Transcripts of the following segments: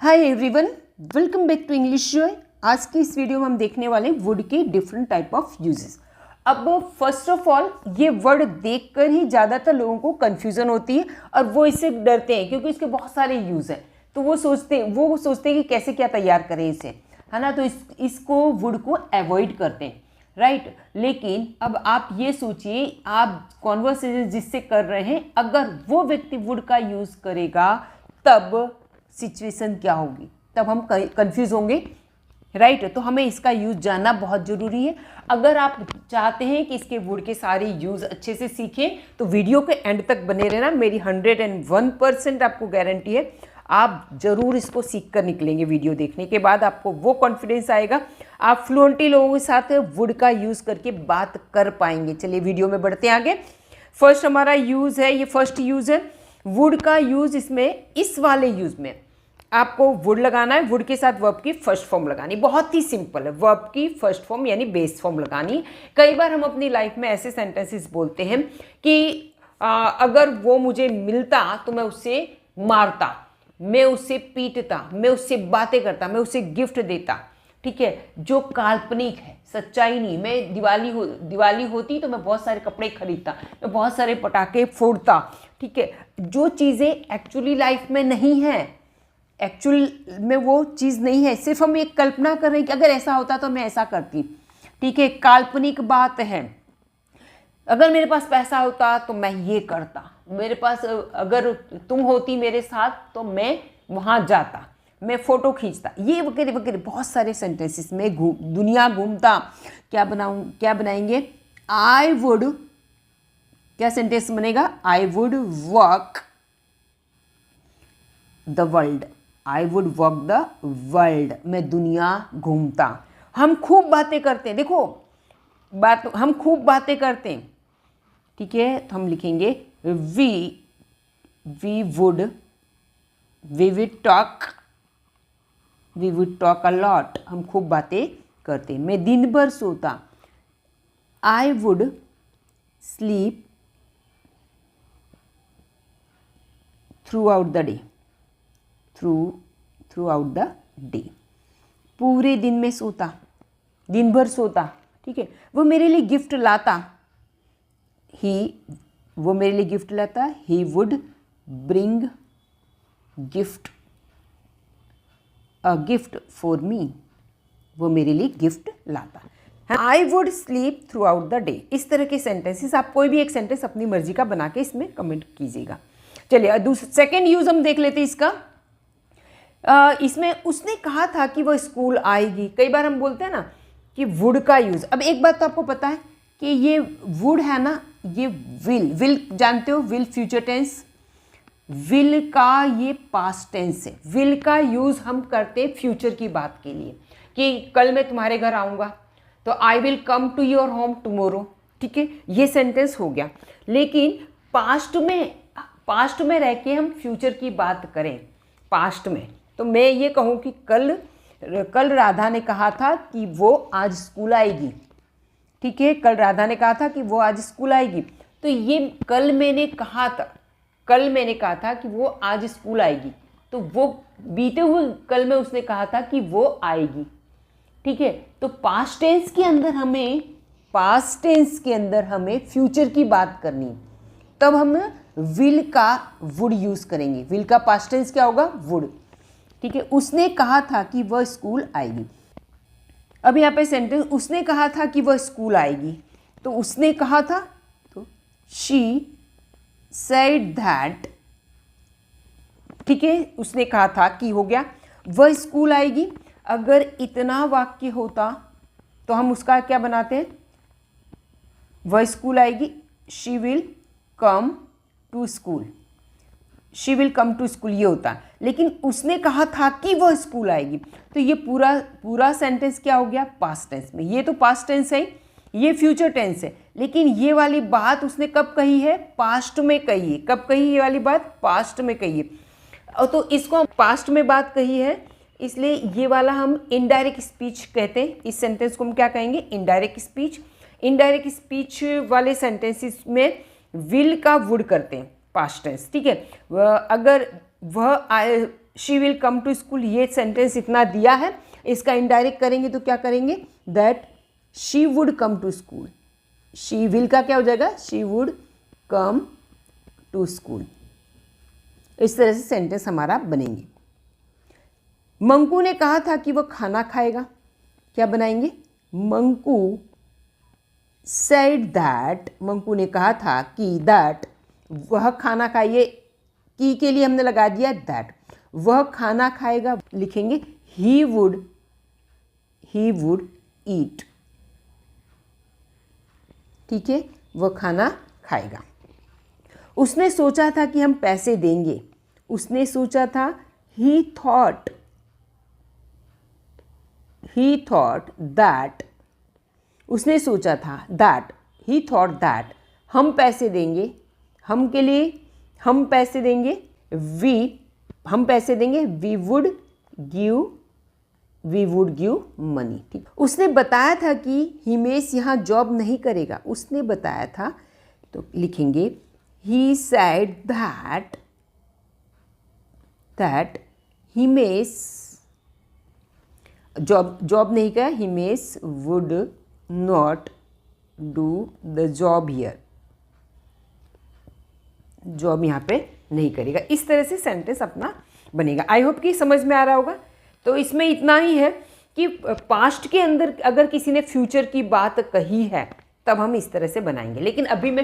Hi everyone, welcome back to English Joy. आज की इस वीडियो में हम देखने वाले हैं वुड के डिफरेंट टाइप ऑफ यूजेस। अब फर्स्ट ऑफ ऑल ये वर्ड देखकर ही ज़्यादातर लोगों को कन्फ्यूज़न होती है और वो इससे डरते हैं क्योंकि इसके बहुत सारे यूज़ हैं। तो वो सोचते हैं कि कैसे क्या तैयार करें इसे, है ना। तो इसको वुड को अवॉइड करते हैं, राइट। लेकिन अब आप ये सोचिए, आप कॉन्वर्सेशन जिससे कर रहे हैं, अगर वो व्यक्ति वुड का यूज़ करेगा तब सिचुएशन क्या होगी, तब हम कंफ्यूज होंगे, राइट। तो हमें इसका यूज़ जानना बहुत ज़रूरी है। अगर आप चाहते हैं कि इसके वुड के सारे यूज़ अच्छे से सीखें तो वीडियो के एंड तक बने रहना। मेरी 101% आपको गारंटी है, आप ज़रूर इसको सीख कर निकलेंगे। वीडियो देखने के बाद आपको वो कॉन्फिडेंस आएगा, आप फ्लुएंटली लोगों के साथ वुड का यूज़ करके बात कर पाएंगे। चलिए वीडियो में बढ़ते हैं आगे। फर्स्ट हमारा यूज़ है, ये फर्स्ट यूज़ है वुड का यूज़। इसमें इस वाले यूज़ में आपको वुड लगाना है, वुड के साथ वर्ब की फर्स्ट फॉर्म लगानी। बहुत ही सिंपल है, वर्ब की फर्स्ट फॉर्म यानी बेस फॉर्म लगानी। कई बार हम अपनी लाइफ में ऐसे सेंटेंसेस बोलते हैं कि अगर वो मुझे मिलता तो मैं उससे मारता, मैं उससे पीटता, मैं उससे बातें करता, मैं उसे गिफ्ट देता, ठीक है। जो काल्पनिक है, सच्चाई नहीं। मैं दिवाली होती तो मैं बहुत सारे कपड़े खरीदता, मैं बहुत सारे पटाखे फोड़ता, ठीक है। जो चीज़ें एक्चुअली लाइफ में नहीं है, एक्चुअल में वो चीज़ नहीं है, सिर्फ हम एक कल्पना कर रहे हैं कि अगर ऐसा होता तो मैं ऐसा करती, ठीक है। काल्पनिक बात है। अगर मेरे पास पैसा होता तो मैं ये करता, मेरे पास अगर तुम होती मेरे साथ तो मैं वहाँ जाता, मैं फ़ोटो खींचता, ये वगैरह वगैरह बहुत सारे सेंटेंसेस में दुनिया घूमता। क्या बनाएंगे? आई वुड, क्या सेंटेंस बनेगा? I would walk the world, I would walk the world, मैं दुनिया घूमता। हम खूब बातें करते हैं, देखो हम खूब बातें करते हैं, ठीक है। तो हम लिखेंगे we would talk a lot, हम खूब बातें करते हैं। मैं दिन भर सोता, I would sleep throughout the day, पूरे दिन में सोता, दिन भर सोता, ठीक है। वो मेरे लिए गिफ्ट लाता, he would bring a gift for me, वो मेरे लिए गिफ्ट लाता। आई would sleep throughout the day. इस तरह के सेंटेंसेस, आप कोई भी एक सेंटेंस अपनी मर्जी का बना के इसमें कमेंट कीजिएगा। चलिए सेकेंड यूज हम देख लेते हैं इसका। इसमें उसने कहा था कि वह स्कूल आएगी। कई बार हम बोलते हैं ना कि वुड का यूज़। अब एक बात तो आपको पता है कि ये वुड है ना, ये विल जानते हो, विल फ्यूचर टेंस, विल का ये पास्ट टेंस है। विल का यूज़ हम करते हैं फ्यूचर की बात के लिए कि कल मैं तुम्हारे घर आऊँगा, तो I will come to your home tomorrow, ठीक है। ये सेंटेंस हो गया। लेकिन पास्ट में रह के हम फ्यूचर की बात करें, पास्ट में, तो मैं ये कहूँ कि कल राधा ने कहा था कि वो आज स्कूल आएगी, ठीक है। कल राधा ने कहा था कि वो आज स्कूल आएगी। तो ये कल मैंने कहा था कि वो आज स्कूल आएगी, तो वो बीते हुए कल में उसने कहा था कि वो आएगी, ठीक है। तो पास्ट टेंस के अंदर हमें फ्यूचर की बात करनी, तब हम विल का वुड यूज़ करेंगे। विल का पास्ट टेंस क्या होगा? वुड, ठीक है। उसने कहा था कि वह स्कूल आएगी। अब यहाँ पे सेंटेंस, उसने कहा था कि वह स्कूल आएगी, तो उसने कहा था, तो शी सेड दैट, ठीक है। उसने कहा था कि हो गया, वह स्कूल आएगी। अगर इतना वाक्य होता तो हम उसका क्या बनाते हैं? वह स्कूल आएगी, she will come to school, she will come to school, ये होता। लेकिन उसने कहा था कि वह स्कूल आएगी, तो ये पूरा सेंटेंस क्या हो गया? पास्ट टेंस में। ये तो पास्ट टेंस है, ये फ्यूचर टेंस है। लेकिन ये वाली बात उसने कब कही है? पास्ट में कही है। कब कही ये वाली बात? पास्ट में कही है। और तो इसको हम पास्ट में बात कही है, इसलिए ये वाला हम इनडायरेक्ट स्पीच कहते हैं। इस सेंटेंस को हम क्या कहेंगे? Indirect speech. इनडायरेक्ट स्पीच वाले सेंटेंसेस में विल का वुड करते हैं, पास्ट टेंस, ठीक है। अगर she will come to school, ये सेंटेंस इतना दिया है, इसका इनडायरेक्ट करेंगे तो क्या करेंगे, that she would come to school. She will का क्या हो जाएगा, she would come to school. इस तरह से सेंटेंस हमारा बनेंगे। मंकू ने कहा था कि वह खाना खाएगा, क्या बनाएंगे, मंकू सेड दैट, मंकू ने कहा था कि दैट, वह खाना खाइए, की के लिए हमने लगा दिया दैट, वह खाना खाएगा, लिखेंगे ही वुड ईट। ठीक है, वह खाना खाएगा। उसने सोचा था कि हम पैसे देंगे, उसने सोचा था, ही थॉट दैट, उसने सोचा था, दैट ही थॉट दैट, हम पैसे देंगे, हम के लिए हम पैसे देंगे, हम पैसे देंगे, वी वुड गिव मनी। ठीक, उसने बताया था कि हिमेश यहाँ जॉब नहीं करेगा, उसने बताया था, तो लिखेंगे he said that Himesh job नहीं करेगा, Himesh would not do the job here, job यहाँ पे नहीं करेगा। इस तरह से सेंटेंस अपना बनेगा। आई होप कि समझ में आ रहा होगा। तो इसमें इतना ही है कि पास्ट के अंदर अगर किसी ने फ्यूचर की बात कही है तब हम इस तरह से बनाएंगे, लेकिन अभी मैं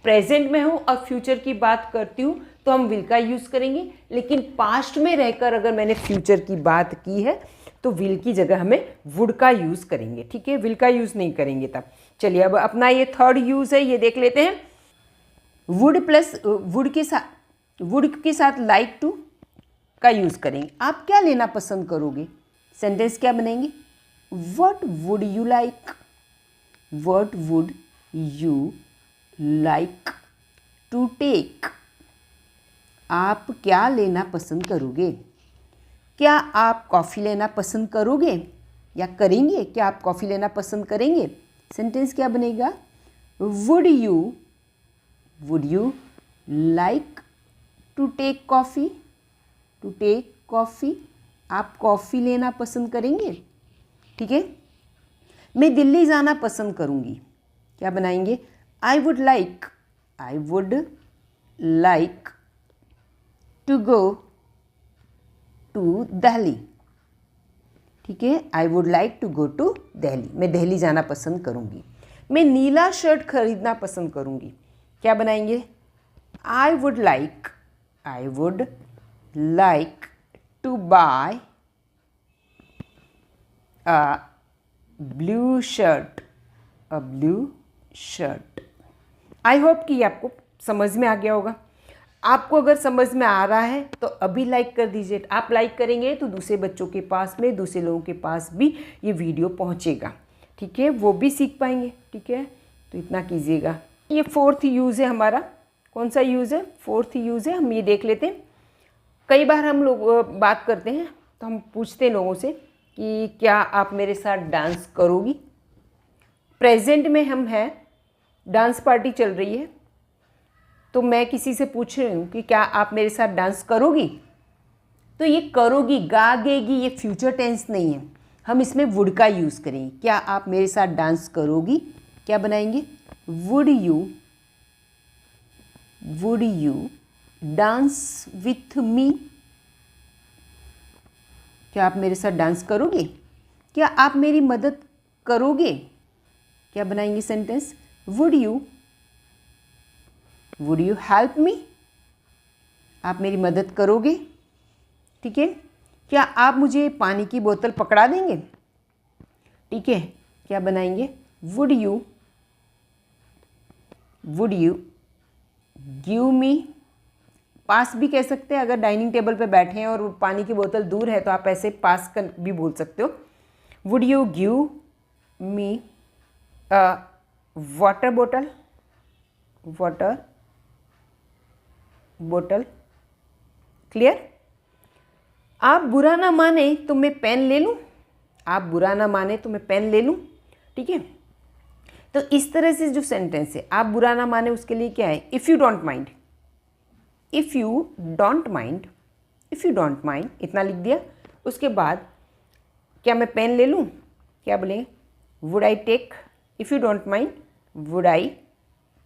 प्रेजेंट में हूँ और फ्यूचर की बात करती हूँ तो हम विल का यूज़ करेंगे, लेकिन पास्ट में रहकर अगर मैंने फ्यूचर की बात की है तो विल की जगह हमें वुड का यूज़ करेंगे। ठीक है, विल का यूज़ नहीं करेंगे तब। चलिए अब अपना ये थर्ड यूज़ है, ये देख लेते हैं। वुड प्लस वुड के साथ लाइक टू का यूज़ करेंगे। आप क्या लेना पसंद करोगे, सेंटेंस क्या बनेंगे, what would you like, what would you like to take, आप क्या लेना पसंद करोगे, क्या आप कॉफ़ी लेना पसंद करोगे या करेंगे, क्या आप कॉफ़ी लेना पसंद करेंगे, सेंटेंस क्या बनेगा, would you like to take coffee, to take coffee, आप कॉफ़ी लेना पसंद करेंगे। ठीक है, मैं दिल्ली जाना पसंद करूँगी, क्या बनाएंगे, I would like to go to Delhi. ठीक है, I would like to go to Delhi, मैं दिल्ली जाना पसंद करूँगी। मैं नीला शर्ट खरीदना पसंद करूँगी, क्या बनाएंगे, I would like to buy a blue shirt, I hope कि आपको समझ में आ गया होगा। आपको अगर समझ में आ रहा है तो अभी लाइक कर दीजिए। आप लाइक करेंगे तो दूसरे बच्चों के पास में, दूसरे लोगों के पास भी ये वीडियो पहुंचेगा। ठीक है, वो भी सीख पाएंगे। ठीक है, तो इतना कीजिएगा। ये फोर्थ यूज़ है हमारा। कौन सा यूज़ है, फोर्थ यूज़ है। हम ये देख लेते हैं। कई बार हम लोग बात करते हैं तो हम पूछते हैं लोगों से कि क्या आप मेरे साथ डांस करोगी। प्रेजेंट में हम हैं, डांस पार्टी चल रही है, तो मैं किसी से पूछ रही हूँ कि क्या आप मेरे साथ डांस करोगी, तो ये करोगी, गागेगी, ये फ्यूचर टेंस नहीं है। हम इसमें वुड का यूज़ करेंगे। क्या आप मेरे साथ डांस करोगी, क्या बनाएंगे, would you dance with me, क्या आप मेरे साथ डांस करोगे, क्या आप मेरी मदद करोगे, क्या बनाएंगे sentence, would you help me, आप मेरी मदद करोगे। ठीक है, क्या आप मुझे पानी की बोतल पकड़ा देंगे। ठीक है, क्या बनाएंगे, वुड यू गिव मी, पास भी कह सकते हैं। अगर डाइनिंग टेबल पे बैठे हैं और पानी की बोतल दूर है तो आप ऐसे पास कर भी बोल सकते हो। Would you give me water बोतल, क्लियर। आप बुरा ना माने तो मैं पेन ले लूँ, आप बुरा ना माने तो मैं पेन ले लूँ। ठीक है, तो इस तरह से जो सेंटेंस है, आप बुरा ना माने, उसके लिए क्या है, if you don't mind if you don't mind, इतना लिख दिया। उसके बाद क्या मैं पेन ले लूँ, क्या बोलेंगे, would I take, if you don't mind would I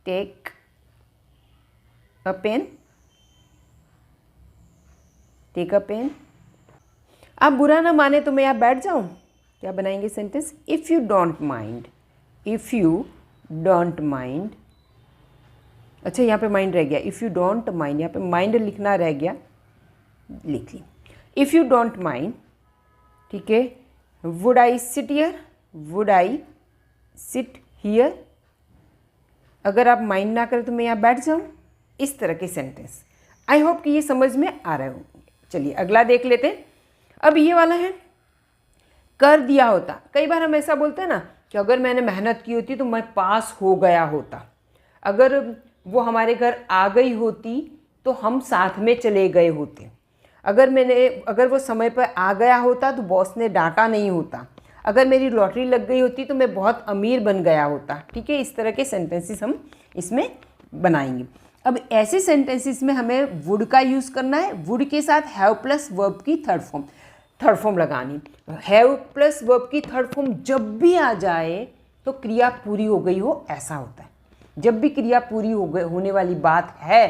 take a pen, take a pen. आप बुरा ना माने तो मैं यहाँ बैठ जाऊँ, क्या बनाएंगे sentence, if you don't mind, if you don't mind. अच्छा यहाँ पे माइंड रह गया, इफ़ यू डोंट माइंड, यहाँ पे माइंड लिखना रह गया, लिख ली। इफ़ यू डोंट माइंड, ठीक है, would I sit here, would I sit here. अगर आप माइंड ना करें तो मैं यहाँ बैठ जाऊँ, इस तरह के सेंटेंस। आई होप कि ये समझ में आ रहे होंगे। चलिए अगला देख लेते हैं। अब ये वाला है, कर दिया होता। कई बार हम ऐसा बोलते हैं ना कि अगर मैंने मेहनत की होती तो मैं पास हो गया होता, अगर वो हमारे घर आ गई होती तो हम साथ में चले गए होते, अगर वो समय पर आ गया होता तो बॉस ने डांटा नहीं होता, अगर मेरी लॉटरी लग गई होती तो मैं बहुत अमीर बन गया होता। ठीक है, इस तरह के सेंटेंसेस हम इसमें बनाएंगे। अब ऐसे सेंटेंसेस में हमें वुड का यूज़ करना है। वुड के साथ हैव प्लस वर्ब की थर्ड फॉर्म लगानी। हैव प्लस वर्ब की थर्ड फॉर्म जब भी आ जाए तो क्रिया पूरी हो गई हो, ऐसा होता है। जब भी क्रिया पूरी होने वाली बात है,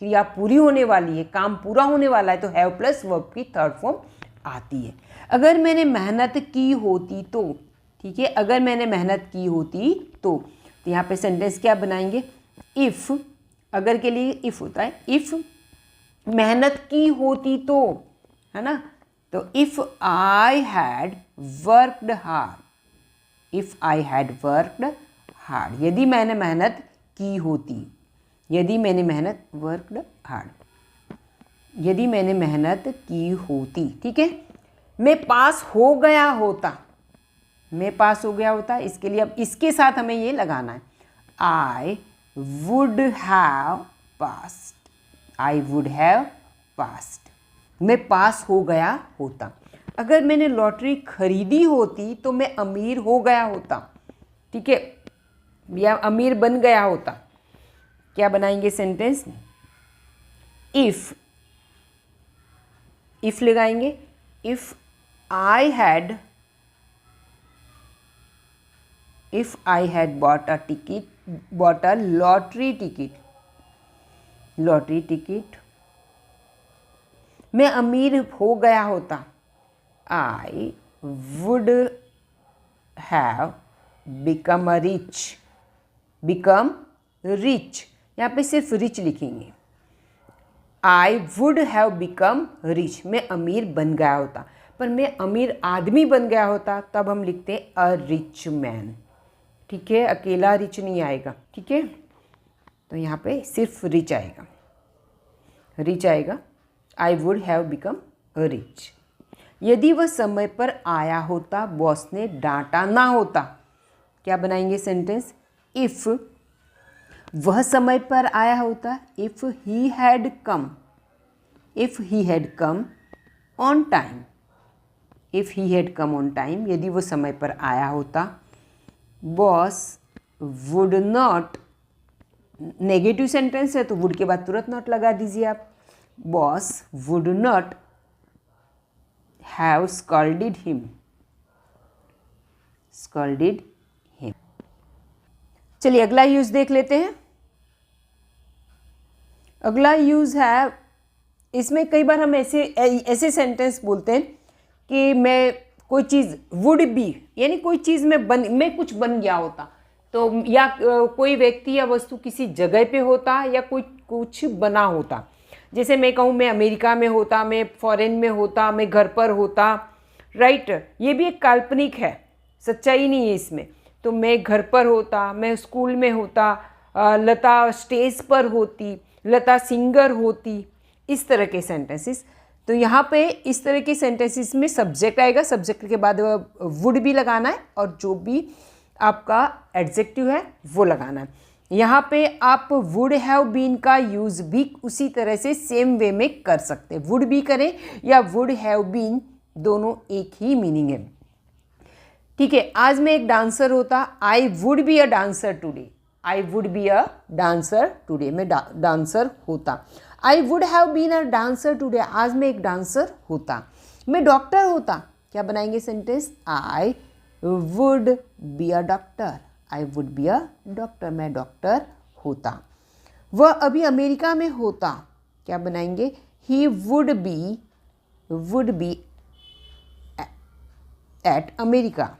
क्रिया पूरी होने वाली है, काम पूरा होने वाला है, तो हैव प्लस वर्ब की थर्ड फॉर्म आती है। अगर मैंने मेहनत की होती तो, ठीक है, अगर मैंने मेहनत की होती तो यहाँ पे सेंटेंस क्या बनाएंगे, इफ़, अगर के लिए इफ़ होता है, इफ़ मेहनत की होती तो, है ना, तो if I had worked hard, if I had worked hard, यदि मैंने मेहनत की होती, यदि मैंने मेहनत वर्कड हार्ड, यदि मैंने मेहनत की होती, ठीक है। मैं पास हो गया होता, मैं पास हो गया होता, इसके लिए अब इसके साथ हमें ये लगाना है, I would have passed, I would have passed, मैं पास हो गया होता। अगर मैंने लॉटरी खरीदी होती तो मैं अमीर हो गया होता, ठीक है, या अमीर बन गया होता। क्या बनाएंगे सेंटेंस, इफ़, इफ़ लगाएंगे, if I had, if I had bought a ticket, bought a lottery ticket, lottery ticket, मैं अमीर हो गया होता, I would have become a rich, become rich, यहाँ पे सिर्फ रिच लिखेंगे, आई वुड हैव बिकम रिच, मैं अमीर बन गया होता। पर मैं अमीर आदमी बन गया होता तब हम लिखते हैं अ रिच मैन, ठीक है, अकेला रिच नहीं आएगा, ठीक है, तो यहाँ पे सिर्फ रिच आएगा, रिच आएगा, आई वुड हैव बिकम रिच। यदि वह समय पर आया होता, बॉस ने डांटा ना होता, क्या बनाएंगे सेंटेंस, इफ़ वह समय पर आया होता, if he had come, if he had come on time, if he had come on time, यदि वो समय पर आया होता, boss would not, negative sentence है तो वुड के बाद तुरंत नॉट लगा दीजिए आप, boss would not have scolded him, scolded him. चलिए अगला यूज देख लेते हैं। अगला यूज है, इसमें कई बार हम ऐसे सेंटेंस बोलते हैं कि मैं कोई चीज़ वुड बी, यानी कोई चीज़ मैं कुछ बन गया होता, तो या कोई व्यक्ति या वस्तु किसी जगह पे होता या कोई कुछ बना होता। जैसे मैं कहूँ मैं अमेरिका में होता, मैं फॉरेन में होता, मैं घर पर होता, राइट, ये भी एक काल्पनिक है, सच्चाई नहीं है इसमें। तो मैं घर पर होता, मैं स्कूल में होता, लता स्टेज पर होती, लता सिंगर होती, इस तरह के सेंटेंसेस। तो यहाँ पे इस तरह के सेंटेंसेस में सब्जेक्ट आएगा, सब्जेक्ट के बाद वुड भी लगाना है और जो भी आपका एडजेक्टिव है वो लगाना है। यहाँ पे आप वुड हैव बीन का यूज़ भी उसी तरह से सेम वे में कर सकते हैं, वुड भी करें या वुड हैव बीन, दोनों एक ही मीनिंग है, ठीक है। आज मैं एक डांसर होता, I would be a dancer today, I would be a dancer today, मैं डांसर होता। I would have been a dancer today, आज मैं एक डांसर होता। मैं डॉक्टर होता, क्या बनाएंगे sentence, I would be a doctor, I would be a doctor, मैं डॉक्टर होता। वह अभी अमेरिका में होता, क्या बनाएंगे, he would be at America,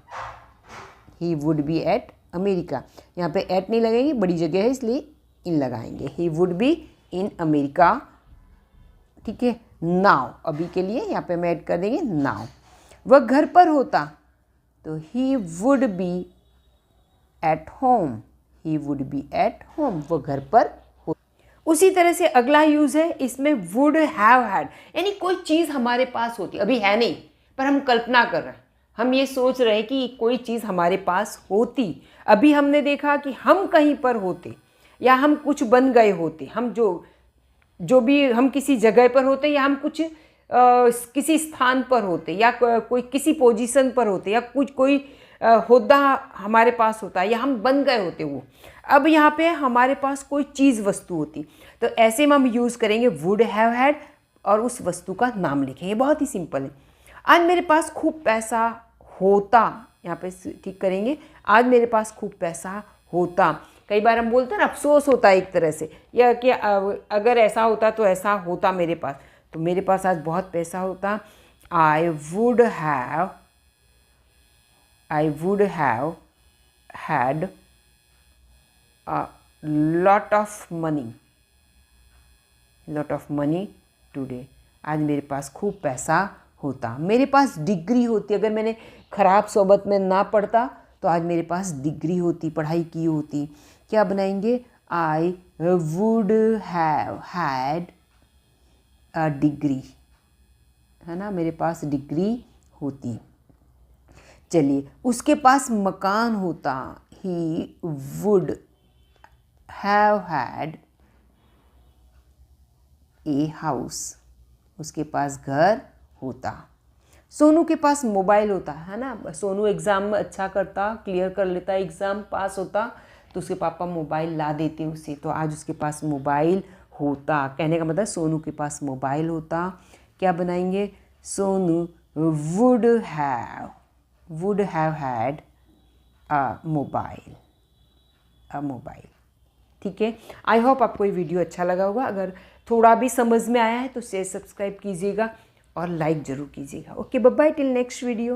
he would be at America. यहाँ पे एट नहीं लगाएंगे, बड़ी जगह है इसलिए इन लगाएंगे, ही वुड बी इन अमेरिका, ठीक है। नाउ, अभी के लिए यहाँ पे हम ऐड कर देंगे नाउ। वह घर पर होता, तो ही would be at home, he would be at home, वह घर पर हो। उसी तरह से अगला यूज़ है, इसमें वुड हैव हैड, यानी कोई चीज़ हमारे पास होती, अभी है नहीं पर हम कल्पना कर रहे हैं, हम ये सोच रहे हैं कि कोई चीज़ हमारे पास होती। अभी हमने देखा कि हम कहीं पर होते या हम कुछ बन गए होते, हम जो भी हम किसी जगह पर होते या हम कुछ किसी स्थान पर होते या कोई किसी पोजीशन पर होते या कोई होदा हमारे पास होता या हम बन गए होते वो। अब यहाँ पे हमारे पास कोई चीज़ वस्तु होती, तो ऐसे में हम यूज़ करेंगे वुड हैव हैड और उस वस्तु का नाम लिखेंगे। बहुत ही सिंपल है। आज मेरे पास खूब पैसा होता, यहाँ पे ठीक करेंगे, आज मेरे पास खूब पैसा होता। कई बार हम बोलते हैं ना, अफसोस होता है एक तरह से, या कि अगर ऐसा होता तो ऐसा होता मेरे पास, तो मेरे पास आज बहुत पैसा होता। I would have had a lot of money today, आज मेरे पास खूब पैसा होता। मेरे पास डिग्री होती, अगर मैंने ख़राब सोबत में ना पढ़ता तो आज मेरे पास डिग्री होती, पढ़ाई की होती। क्या बनाएंगे, I would have had a degree, है ना, मेरे पास डिग्री होती। चलिए, उसके पास मकान होता, he would have had a house, उसके पास घर होता। सोनू के पास मोबाइल होता, है ना, सोनू एग्ज़ाम में अच्छा करता, क्लियर कर लेता, एग्ज़ाम पास होता, तो उसके पापा मोबाइल ला देते उसे, तो आज उसके पास मोबाइल होता। कहने का मतलब सोनू के पास मोबाइल होता। क्या बनाएंगे, Sonu would have had a mobile, ठीक है। आई होप आपको ये वीडियो अच्छा लगा होगा। अगर थोड़ा भी समझ में आया है तो शेयर सब्सक्राइब कीजिएगा और लाइक ज़रूर कीजिएगा। Okay, bye bye, till next video.